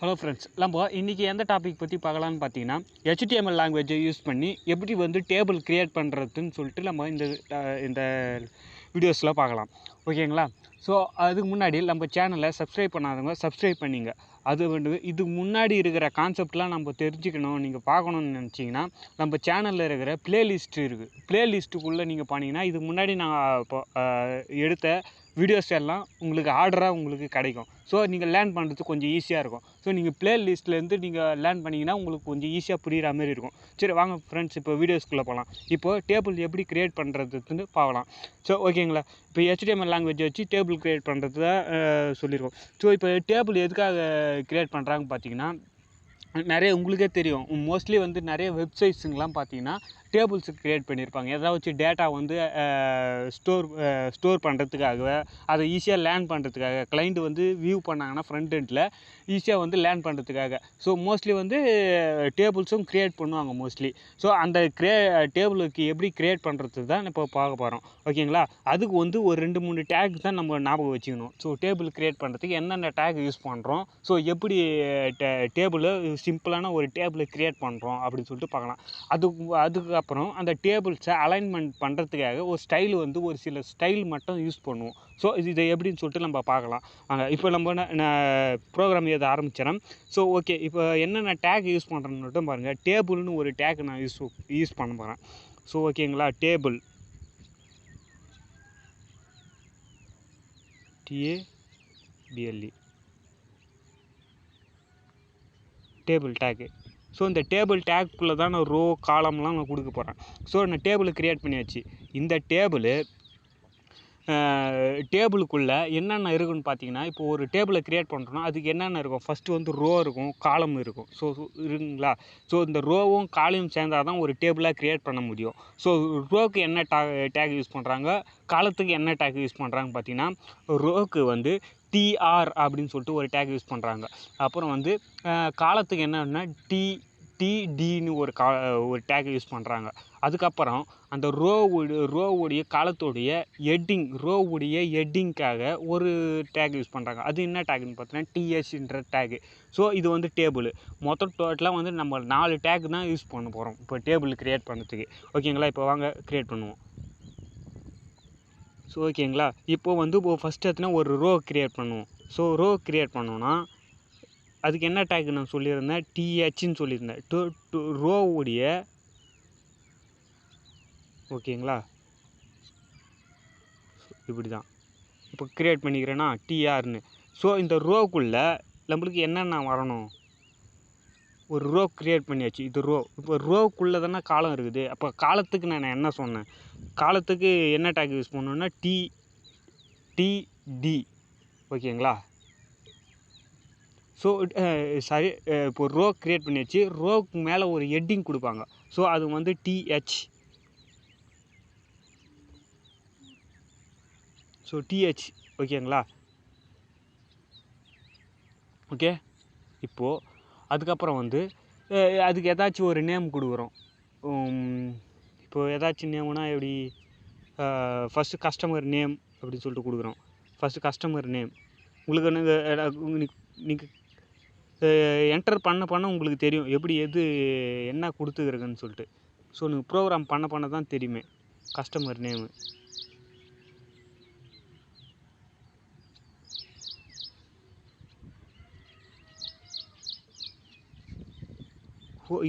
Hello friends, நம்ம இன்றைக்கி எந்த டாபிக் பற்றி பார்க்கலான்னு பார்த்தீங்கன்னா, HTML லாங்குவேஜை யூஸ் பண்ணி எப்படி வந்து டேபிள் க்ரியேட் பண்ணுறதுன்னு சொல்லிட்டு நம்ம இந்த வீடியோஸில் பார்க்கலாம். ஓகேங்களா? ஸோ அதுக்கு முன்னாடி நம்ம சேனலை சப்ஸ்கிரைப் பண்ணாதவங்க சப்ஸ்கிரைப் பண்ணிங்க. அது வந்து இதுக்கு முன்னாடி இருக்கிற கான்செப்ட்லாம் நம்ம தெரிஞ்சுக்கணும், நீங்கள் பார்க்கணுன்னு நினச்சிங்கன்னா நம்ம சேனலில் இருக்கிற ப்ளேலிஸ்ட் இருக்குது. ப்ளேலிஸ்ட்டுக்குள்ளே நீங்கள் பண்ணிங்கன்னா இதுக்கு முன்னாடி நான் இப்போ எடுத்த வீடியோஸ் எல்லாம் உங்களுக்கு ஆர்டராக உங்களுக்கு கிடைக்கும். ஸோ நீங்கள் லேர்ன் பண்ணுறதுக்கு கொஞ்சம் ஈஸியாக இருக்கும். ஸோ நீங்கள் ப்ளேலிஸ்ட்லேருந்து நீங்கள் லேர்ன் பண்ணிங்கன்னா உங்களுக்கு கொஞ்சம் ஈஸியாக புரிகிற மாதிரி இருக்கும். சரி வாங்க ஃப்ரெண்ட்ஸ், இப்போ வீடியோஸ்குள்ளே போகலாம். இப்போது டேபிள் எப்படி க்ரியேட் பண்ணுறதுன்னு பார்க்கலாம். ஸோ ஓகேங்களா, இப்போ HTML லாங்குவேஜ் வச்சு டேபிள் க்ரியேட் பண்ணுறது தான் சொல்லியிருக்கோம். ஸோ இப்போ டேபிள் எதுக்காக க்ரியேட் பண்ணுறாங்கன்னு பார்த்தீங்கன்னா, நிறைய உங்களுக்கே தெரியும், மோஸ்ட்லி வந்து நிறைய வெப்சைட்ஸுங்கெலாம் பார்த்தீங்கன்னா டேபிள்ஸு க்ரியேட் பண்ணியிருப்பாங்க. ஏதாச்சும் டேட்டா வந்து ஸ்டோர் பண்ணுறதுக்காக, அதை ஈஸியாக லேர்ன் பண்ணுறதுக்காக, கிளைண்ட் வந்து வியூ பண்ணாங்கன்னா ஃப்ரண்ட் எண்டில் ஈஸியாக வந்து லேர்ன் பண்ணுறதுக்காக. ஸோ மோஸ்ட்லி வந்து டேபிள்ஸும் க்ரியேட் பண்ணுவாங்க மோஸ்ட்லி. ஸோ அந்த டேபிளுக்கு எப்படி க்ரியேட் பண்ணுறது தான் இப்போ பார்க்க போகிறோம். ஓகேங்களா? அதுக்கு வந்து ஒரு 2-3 டேக் தான் நம்ம ஞாபகம் வச்சுக்கணும். ஸோ டேபிள் க்ரியேட் பண்ணுறதுக்கு என்னென்ன டேக் யூஸ் பண்ணுறோம், ஸோ எப்படி டேபிளை சிம்பிளான ஒரு டேபிளை க்ரியேட் பண்ணுறோம் அப்படின்னு சொல்லிட்டு பார்க்கலாம். அதுக்கப்புறம் அந்த டேபிள்ஸை அலைன்மெண்ட் பண்ணுறதுக்காக ஒரு ஸ்டைல் வந்து ஒரு சில ஸ்டைல் மட்டும் யூஸ் பண்ணுவோம். ஸோ இதை எப்படின்னு சொல்லிட்டு நம்ம பார்க்கலாம். இப்போ நம்ம ப்ரோக்ராம் எழுத ஆரம்பிச்சிடறேன். ஸோ ஓகே, இப்போ என்னென்ன டேக் யூஸ் பண்ணுறேன்னு மட்டும் பாருங்கள். டேபிள்னு ஒரு டேக் நான் யூஸ் பண்ண போகிறேன். ஸோ ஓகேங்களா, டேபிள் TABLE டேபிள் டேக்கு. ஸோ இந்த டேபிள் டேக்குள்ளே தான் நான் ரோ காலம்லாம் நான் கொடுக்க போகிறேன். ஸோ நான் டேபிளை க்ரியேட் பண்ணியாச்சு. இந்த டேபிளுக்குள்ளே என்னென்ன இருக்குதுன்னு பார்த்தீங்கன்னா, இப்போ ஒரு டேபிளை க்ரியேட் பண்ணுறோன்னா அதுக்கு என்னென்ன இருக்கும், ஃபஸ்ட்டு வந்து ரோ இருக்கும், காலம் இருக்கும். ஸோ இருக்குங்களா? ஸோ இந்த ரோவும் காலையும் சேர்ந்தால் தான் ஒரு டேபிளாக க்ரியேட் பண்ண முடியும். ஸோ ரோக்கு என்ன டேக் யூஸ் பண்ணுறாங்க, காலத்துக்கு என்ன டேக் யூஸ் பண்ணுறாங்கன்னு பார்த்தீங்கன்னா, ரோக்கு வந்து TR அப்படின்னு சொல்லிட்டு ஒரு டேக் யூஸ் பண்ணுறாங்க. அப்புறம் வந்து காலத்துக்கு என்னன்னா TDன்னு ஒரு டேக் யூஸ் பண்ணுறாங்க. அதுக்கப்புறம் அந்த ரோவுடைய காலத்துடைய ரோவுடைய ஹெட்டிங்காக ஒரு டேக் யூஸ் பண்ணுறாங்க. அது என்ன டேக்னு பார்த்தீங்கன்னா THன்ற டேக்கு. ஸோ இது வந்து டேபிள். மொத்தம் டோட்டலாக வந்து நம்ம 4 டேக் தான் யூஸ் பண்ண போகிறோம் இப்போ டேபிள் க்ரியேட் பண்ணுறதுக்கு. ஓகேங்களா, இப்போ வாங்க க்ரியேட் பண்ணுவோம். ஸோ ஓகேங்களா, இப்போது வந்து ஃபஸ்ட்டு எடுத்துனா ஒரு ரோ க்ரியேட் பண்ணுவோம். ஸோ ரோ க்ரியேட் பண்ணோன்னா அதுக்கு என்ன டேக் நான் சொல்லியிருந்தேன், THன்னு சொல்லியிருந்தேன். ரோவுடைய ஓகேங்களா, இப்படி தான் இப்போ க்ரியேட் பண்ணிக்கிறேன்னா TRன்னு. ஸோ இந்த ரோக்குள்ளே நம்மளுக்கு என்னென்ன வரணும், ஒரு ரோ க்ரியேட் பண்ணியாச்சு. இது ரோ. இப்போ ரோக்குள்ளே தானே காலம் இருக்குது. அப்போ காலத்துக்கு நான் என்ன சொன்னேன், காலத்துக்கு என்ன டேக் யூஸ் பண்ணணுன்னா TD. ஓகேங்களா? ஸோ சாரி, இப்போ ரோ க்ரியேட் பண்ணியாச்சு. ரோக்கு மேலே ஒரு ஹெட்டிங் கொடுப்பாங்க. ஸோ அது வந்து TH. So TH. ஓகேங்களா? ஓகே, இப்போது அதுக்கப்புறம் வந்து அதுக்கு ஏதாச்சும் ஒரு நேம் கொடுக்குறோம். இப்போது ஏதாச்சும் நேம்னா எப்படி, ஃபஸ்ட்டு கஸ்டமர் நேம் அப்படின்னு சொல்லிட்டு கொடுக்குறோம். ஃபஸ்ட்டு கஸ்டமர் நேம் உங்களுக்கு நீங்கள் என்டர் பண்ண உங்களுக்கு தெரியும் எப்படி என்ன கொடுத்துக்கிறதுன்னு சொல்லிட்டு. ஸோ நீங்கள் ப்ரோக்ராம் பண்ண தான் தெரியுமே கஸ்டமர் நேமு.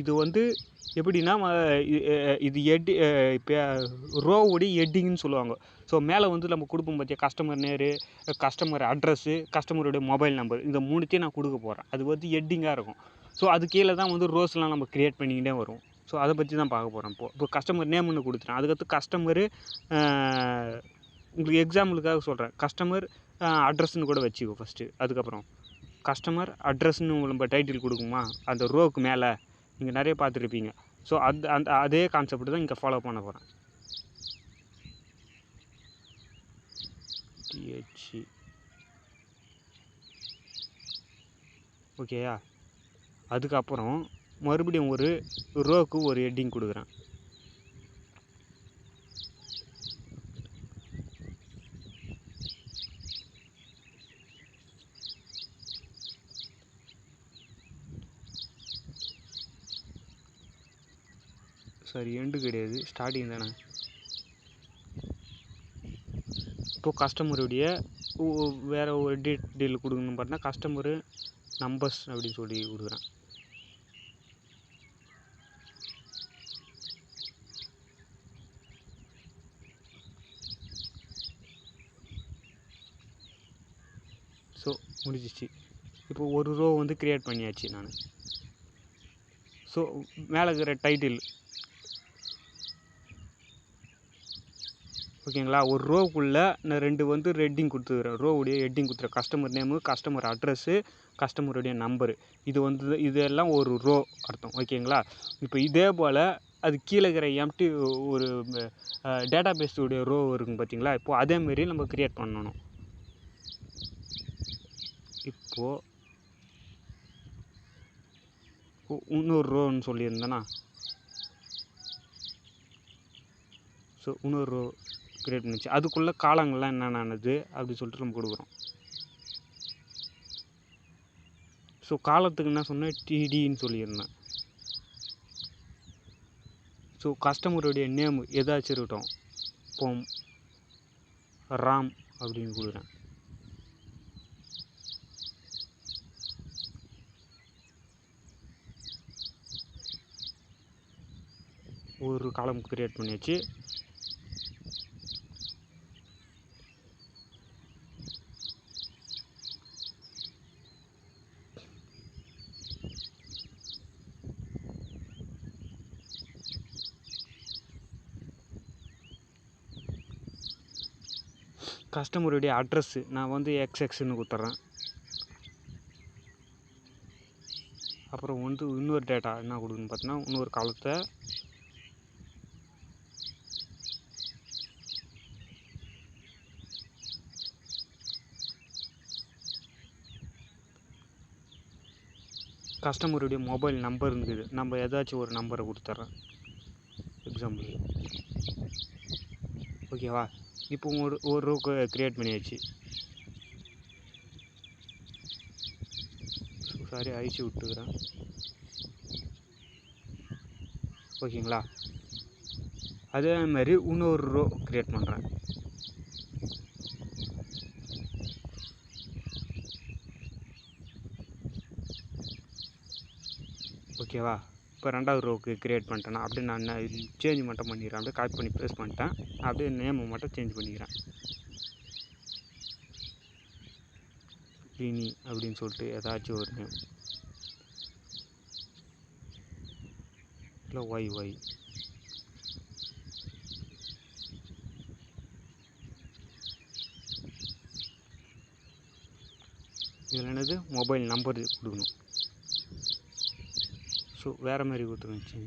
இது வந்து எப்படின்னா இது இப்போ ரோவுடைய ஹெட்டிங்னு சொல்லுவாங்க. ஸோ மேலே வந்து நம்ம கொடுப்போம் பார்த்தியா, கஸ்டமர் நேரு, கஸ்டமர் அட்ரஸ்ஸு, கஸ்டமருடைய மொபைல் நம்பர், இந்த 3த்தையும் நான் கொடுக்க போகிறேன். அது வந்து ஹெட்டிங்காக இருக்கும். ஸோ அது கீழே தான் வந்து ரோஸ்லாம் நம்ம க்ரியேட் பண்ணிக்கிட்டே வரும். ஸோ அதை பற்றி தான் பார்க்க போகிறோம். இப்போ கஸ்டமர் நேம்னு கொடுத்துட்டேன். அதுக்கடுத்து கஸ்டமரு, உங்களுக்கு எக்ஸாம்பிளுக்காக சொல்கிறேன், கஸ்டமர் அட்ரஸ்ன்னு கூட வச்சுக்கோ ஃபஸ்ட்டு. அதுக்கப்புறம் கஸ்டமர் அட்ரஸ்ன்னு நம்ம டைட்டில் கொடுக்குமா அந்த ரோக்கு மேலே, நீங்கள் நிறைய பார்த்துருப்பீங்க. ஸோ அதே கான்செப்ட் தான் இங்கே ஃபாலோ பண்ண போகிறேன். TH. ஓகேயா? அதுக்கப்புறம் மறுபடியும் ஒரு ரோக்கு ஒரு ஹெட்டிங் கொடுக்குறேன். சாரி எண்டு கிடையாது, ஸ்டார்டிங் தானே. இப்போது கஸ்டமருடைய வேறு ஒரு டீட்டெயில் கொடுக்கணும்னு பார்த்தீங்கன்னா கஸ்டமரு நம்பர்ஸ் அப்படின்னு சொல்லி கொடுக்குறேன். ஸோ முடிஞ்சிச்சு. இப்போ ஒரு ரோ வந்து க்ரியேட் பண்ணியாச்சு நான். ஸோ மேலே இருக்கிற டைட்டில் ஓகேங்களா, ஒரு ரோவுக்குள்ளே நான் 2 வந்து ஹெட்டிங் கொடுத்துக்கிறேன். ரோவுடைய ஹெட்டிங் கொடுத்துறேன். கஸ்டமர் நேமு, கஸ்டமர் அட்ரஸ்ஸு, கஸ்டமருடைய நம்பரு. இதெல்லாம் ஒரு ரோ அர்த்தம். ஓகேங்களா. இப்போ இதே போல் அது கீழே இருக்கிற எம்டி ஒரு டேட்டா பேஸுடைய ரோ இருக்குங்க பார்த்தீங்களா. இப்போது அதேமாரி நம்ம க்ரியேட் பண்ணணும். இப்போது இன்னொரு ரோன்னு சொல்லியிருந்தேன்னா, ஸோ இன்னொரு ரோ க்ரியேட் பண்ணிச்சு. அதுக்குள்ளே காலங்கள்லாம் என்னென்னது அப்படி சொல்லிட்டு நம்ம கொடுக்குறோம். ஸோ காலத்துக்கு என்ன சொன்னேன், டிடின்னு சொல்லியிருந்தேன். ஸோ கஸ்டமருடைய நேம் ஏதாச்சும் இருக்கட்டும். இப்போ ராம் அப்படின்னு கொடுக்குறேன். ஒரு காலம் க்ரியேட் பண்ணியாச்சு. கஸ்டமருடைய அட்ரஸ்ஸு நான் வந்து எக்ஸ்எக்ஸ்ன்னு கொடுத்துட்றேன். அப்புறம் வந்து இன்னொரு டேட்டா என்ன கொடுக்குன்னு பார்த்தீங்கன்னா, இன்னொரு காலத்தை கஸ்டமருடைய மொபைல் நம்பர் இருக்குது. நம்ம ஏதாச்சும் ஒரு நம்பரை கொடுத்துட்றேன் எக்ஸாம்பிள். ஓகேவா. இப்போ ஒரு ரோ க்ரியேட் பண்ணியாச்சு. சாரி அழிச்சு விட்டுக்கிறேன். ஓகேங்களா. அதே மாதிரி இன்னொரு ரோ க்ரியேட் பண்ணுறேன். ஓகேவா. இப்போ ரெண்டாவது ரோவுக்கு க்ரியேட் பண்ணிட்டேன்னா அப்படியே நான் சேஞ்ச் மட்டும் பண்ணிக்கிறேன். அப்படியே காப்பி பண்ணி பேஸ்ட் பண்ணிட்டேன். அப்படியே நேமை மட்டும் சேஞ்ச் பண்ணிக்கிறேன். இனி அப்படின்னு சொல்லிட்டு ஏதாச்சும் ஒரு நேம், இல்லை ஒய். இதில் என்னது மொபைல் நம்பர் கொடுக்கணும். ஸோ வேறு மாதிரி கொடுத்துருந்துச்சு.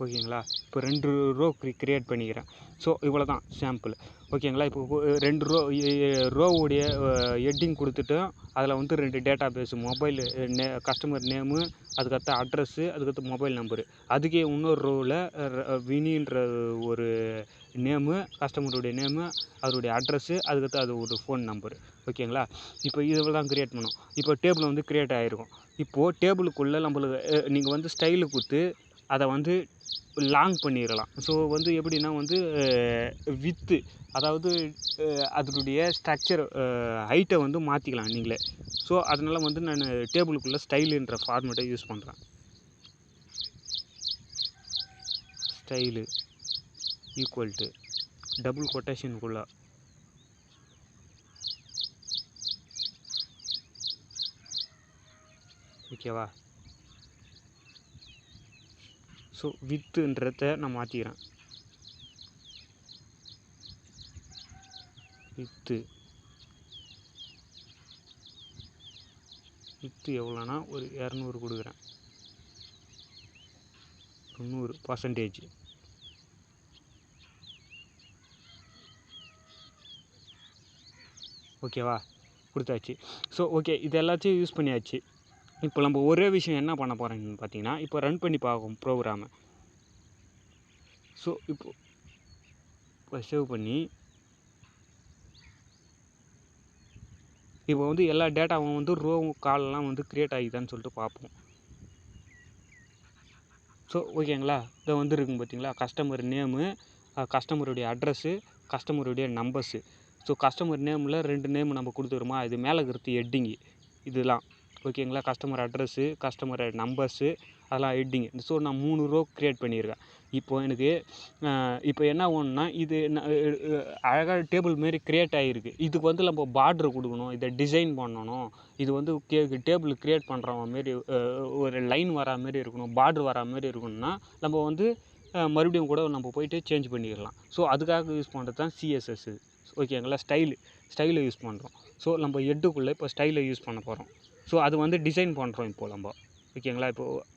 ஓகேங்களா. இப்போ 2 ரோ க்ரியேட் பண்ணிக்கிறேன். ஸோ இவ்வளோ தான் சாம்பிள். ஓகேங்களா. இப்போ 2 ரோவுடைய ஹெட்டிங் கொடுத்துட்டு அதில் வந்து 2 database mobile customer name, அதுக்கடுத்து அட்ரஸ்ஸு, அதுக்கடுத்து மொபைல் நம்பரு. அதுக்கே இன்னொரு ரோவில் வினின்ற ஒரு நேமு, கஸ்டமருடைய நேமு, அவருடைய அட்ரஸ்ஸு, அதுக்கடுத்து அது ஒரு ஃபோன் நம்பரு. ஓகேங்களா. இப்போ இதில் தான் க்ரியேட் பண்ணோம். இப்போ டேபிள் வந்து க்ரியேட் ஆகிருக்கும். இப்போது டேபிளுக்குள்ளே நம்மளுக்கு நீங்கள் வந்து ஸ்டைலு கொடுத்து அதை வந்து லாங் பண்ணிடலாம். ஸோ வந்து எப்படின்னா வந்து வித்து, அதாவது அதனுடைய ஸ்ட்ரக்சர் ஹைட்டை வந்து மாற்றிக்கலாம் நீங்களே. ஸோ அதனால் வந்து நான் டேபிளுக்குள்ளே ஸ்டைலுன்ற ஃபார்மேட்டை யூஸ் பண்ணுறேன். ஸ்டைலு ஈக்குவல் டு டபுள் கொட்டேஷனுக்குள்ளே ஓகேவா. ஸோ வித்துன்றத நான் மாற்றிக்கிறேன். வித்து எவ்வளோனா ஒரு 200 கொடுக்குறேன். 100%. ஓகேவா. கொடுத்தாச்சு. ஸோ ஓகே, இது எல்லாத்தையும் யூஸ் பண்ணியாச்சு. இப்போ நம்ம ஒரே விஷயம் என்ன பண்ண போகிறோம்னு பார்த்தீங்கன்னா, இப்போ ரன் பண்ணி பார்க்கும் ப்ரோக்ராமை. ஸோ இப்போ சேவ் பண்ணி இப்போ வந்து எல்லா டேட்டாவும் வந்து ரோ கால்லாம் வந்து க்ரியேட் ஆகிதான்னு சொல்லிட்டு பார்ப்போம். ஸோ ஓகேங்களா, இதை வந்து இருக்குங்க பார்த்தீங்களா, கஸ்டமர் நேமு, கஸ்டமருடைய அட்ரஸ்ஸு, கஸ்டமருடைய நம்பர்ஸு. ஸோ கஸ்டமர் நேமில் 2 நேம் நம்ம கொடுத்துக்கிறோமா, இது மேலே இருக்கிறது ஹெட்டிங்கு இதெல்லாம் ஓகேங்களா. கஸ்டமர் அட்ரஸ்ஸு, கஸ்டமர் நம்பர்ஸு, அதெல்லாம் ஹெட்டிங்கு. ஸோ நான் 3 ரோ க்ரியேட் பண்ணியிருக்கேன். இப்போது எனக்கு இப்போ என்ன ஒன்றுனா, இது அழகாக டேபிள் மாரி க்ரியேட் ஆகிருக்கு. இதுக்கு வந்து நம்ம பார்ட்ரு கொடுக்கணும், இதை டிசைன் பண்ணணும், இது வந்து டேபிள் க்ரியேட் பண்ணுற மாரி ஒரு லைன் வரா மாரி இருக்கணும், பார்ட்ரு வரா மாரி இருக்கணும்னா நம்ம வந்து மறுபடியும் கூட நம்ம போய்ட்டு சேஞ்ச் பண்ணிக்கலாம். ஸோ அதுக்காக யூஸ் பண்ணுறது தான் சிஎஸ்எஸ். ஓகேங்களா. ஸ்டைலை யூஸ் பண்ணுறோம். ஸோ நம்ம ஹெட்டுக்குள்ளே இப்போ ஸ்டைலை யூஸ் பண்ண போகிறோம். ஸோ அது வந்து டிசைன் பண்ணுறோம் இப்போது நம்ம. ஓகேங்களா. இப்போது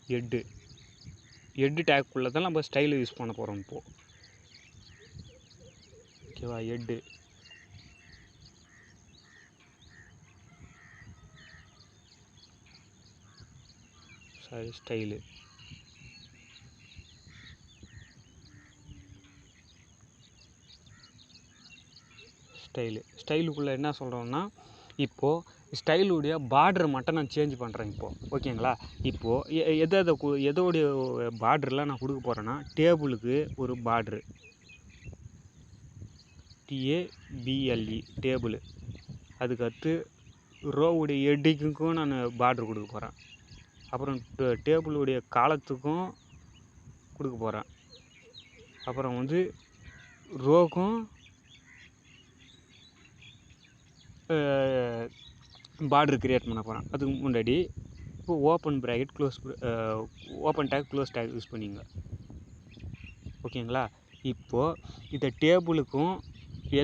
ஹெட்டு டேக்குள்ளே தான் நம்ம ஸ்டைலை யூஸ் பண்ண போகிறோம் இப்போது. ஓகேவா. ஹெட்டு சாரி ஸ்டைலுக்குள்ளே என்ன சொல்கிறோம்னா, இப்போது ஸ்டைலுடைய பார்டர் மட்டும் நான் சேஞ்ச் பண்ணுறேன் இப்போது. ஓகேங்களா. இப்போது எதோடைய பார்டர்லாம் நான் கொடுக்க போகிறேன்னா, டேபிளுக்கு ஒரு பார்ட்ரு, TABLE டேபிள். அதுக்கடுத்து ரோவுடைய ஹெட்டிங்குக்கும் நான் பார்ட்ரு கொடுக்க போகிறேன். அப்புறம் டேபிளுடைய காலத்துக்கும் கொடுக்க போகிறேன். அப்புறம் வந்து ரோக்கும் பார்டர் க்ரியேட் பண்ண போகிறேன். அதுக்கு முன்னாடி இப்போ open bracket open take close take use பண்ணிங்க. ஓகேங்களா. இப்போது இதை டேபிளுக்கும்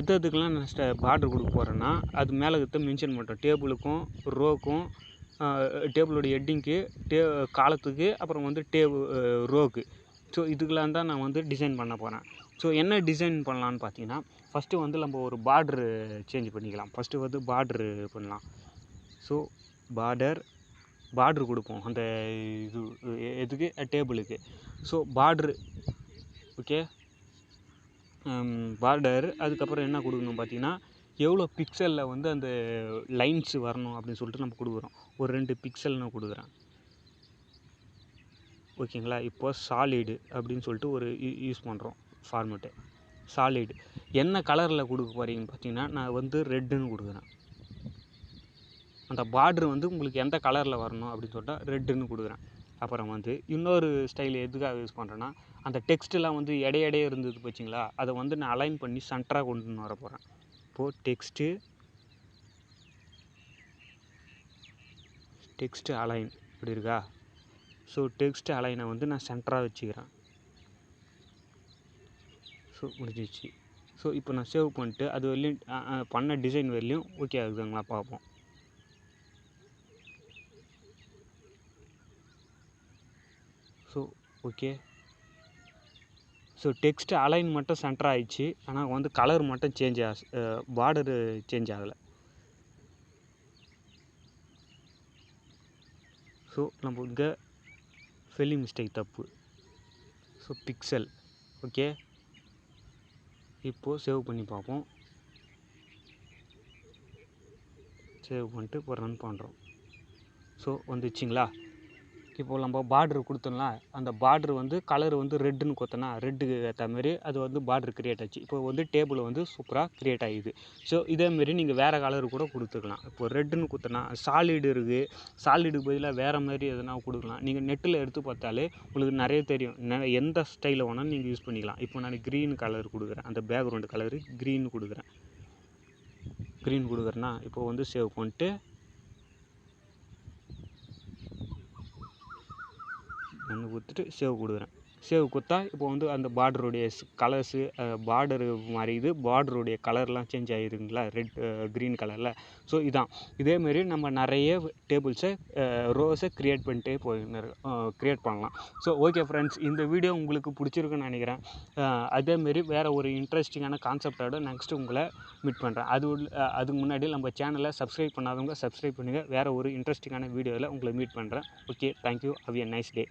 எதுக்கெல்லாம் நான் பார்டர் கொடுக்க போகிறேன்னா, அது மேலே இருக்கிறத மென்ஷன் பண்ணுறேன். டேபிளுக்கும் ரோக்கும், டேபிளோடைய ஹெட்டிங்க்கு, காலத்துக்கு, அப்புறம் வந்து ரோக்கு. ஸோ இதுக்கெல்லாம் தான் நான் வந்து டிசைன் பண்ண போகிறேன். ஸோ என்ன டிசைன் பண்ணலான்னு பார்த்தீங்கன்னா, ஃபஸ்ட்டு வந்து நம்ம ஒரு பார்ட்ரு சேஞ்ச் பண்ணிக்கலாம். ஃபஸ்ட்டு வந்து பார்ட்ரு பண்ணலாம். ஸோ பார்ட்ரு கொடுப்போம் அந்த இது எதுக்கு, டேபிளுக்கு. ஸோ பார்ட்ரு ஓகே, பார்டர். அதுக்கப்புறம் என்ன கொடுக்கணும் பார்த்தீங்கன்னா, எவ்வளோ பிக்சலில் வந்து அந்த லைன்ஸ் வரணும் அப்படின்னு சொல்லிட்டு நம்ம கொடுக்குறோம். ஒரு 2 பிக்சல் நான் கொடுக்குறேன். ஓகேங்களா. இப்போது சாலிடு அப்படின்னு சொல்லிட்டு ஒரு யூஸ் பண்ணுறோம் ஃபார்மேட்டு. சாலிடு என்ன கலரில் கொடுக்க போகிறீங்கன்னு பார்த்தீங்கன்னா, நான் வந்து ரெட்டுன்னு கொடுக்குறேன். அந்த பார்ட்ரு வந்து உங்களுக்கு எந்த கலரில் வரணும் அப்படின்னு சொல்லிட்டு ரெட்டுன்னு கொடுக்குறேன். அப்புறம் வந்து இன்னொரு ஸ்டைல் எதுக்காக யூஸ் பண்ணுறேன்னா, அந்த டெக்ஸ்ட்டெலாம் வந்து இடையே இருந்தது போச்சிங்களா, அதை வந்து நான் அலைன் பண்ணி சென்டராக கொண்டு வர போகிறேன். இப்போது டெக்ஸ்ட்டு அலைன் இப்படி இருக்கா. ஸோ டெக்ஸ்ட் அலைனை வந்து நான் சென்டராக வச்சுக்கிறேன். ஸோ முடிஞ்சிச்சு. ஸோ இப்போ நான் சேவ் பண்ணிட்டு அது வரலையும் பண்ண டிசைன் வரலையும் ஓகே ஆகுதுங்களா பார்ப்போம். So okay. So text align மட்டும் சென்டர் ஆகிடுச்சு. ஆனால் வந்து கலர் மட்டும் சேஞ்ச் பார்டரு சேஞ்ச் ஆகலை. ஸோ நம்ம இங்கே ஸ்பெல்லிங் மிஸ்டேக் தப்பு. So pixel okay. இப்போது சேவ் பண்ணி பார்ப்போம். சேவ் பண்ணிட்டு இப்போ ரன் பண்ணுறோம். ஸோ வந்துச்சுங்களா. இப்போது நம்ம பார்ட்ரு கொடுத்தோம்னா, அந்த பார்ட்ரு வந்து கலர் வந்து ரெட்டுன்னு கொடுத்தோன்னா, ரெட்டுக்கு ஏற்ற மாதிரி அது வந்து பார்ட்ரு க்ரியேட் ஆச்சு. இப்போ வந்து டேபிள் வந்து சூப்பராக க்ரியேட் ஆகிடுது. ஸோ இதேமாரி நீங்கள் வேறு கலர் கூட கொடுத்துக்கலாம். இப்போ ரெட்டுன்னு கொடுத்தோன்னா சாலிடு இருக்குது, சாலிடுக்கு பதிலாக வேறு மாதிரி எதனா கொடுக்கலாம். நீங்கள் நெட்டில் எடுத்து பார்த்தாலே உங்களுக்கு நிறைய தெரியும். எந்த ஸ்டைலில் வேணாலும் நீங்கள் யூஸ் பண்ணிக்கலாம். இப்போ நான் க்ரீன் கலர் கொடுக்குறேன். அந்த பேக்ரவுண்டு கலரு க்ரீன் கொடுக்குறேன்னா இப்போ வந்து சேவ் பண்ணிட்டு கொடுத்துட்டு சேவ் கொடுக்குறேன். சேவ் கொடுத்தா இப்போ வந்து அந்த பார்டருடைய கலர்ஸு பார்டரு மாறிது, பார்டருடைய கலர்லாம் சேஞ்ச் ஆகிருக்குங்களா, க்ரீன் கலரில். ஸோ இதான் இதேமாரி நம்ம நிறைய டேபிள்ஸை ரோஸை க்ரியேட் பண்ணிட்டே க்ரியேட் பண்ணலாம். ஸோ ஓகே ஃப்ரெண்ட்ஸ், இந்த வீடியோ உங்களுக்கு பிடிச்சிருக்குன்னு நினைக்கிறேன். அதேமாரி வேறு ஒரு இன்ட்ரெஸ்டிங்கான கான்செப்டோட நெக்ஸ்ட்டு உங்களை மீட் பண்ணுறேன். அதுக்கு முன்னாடி நம்ம சேனலை சப்ஸ்கிரைப் பண்ணாதவங்க சப்ஸ்கிரைப் பண்ணுங்கள். வேறு ஒரு இன்ட்ரெஸ்டிங்கான வீடியோவில் உங்களை மீட் பண்ணுறேன். Okay, thank you. Have a nice day.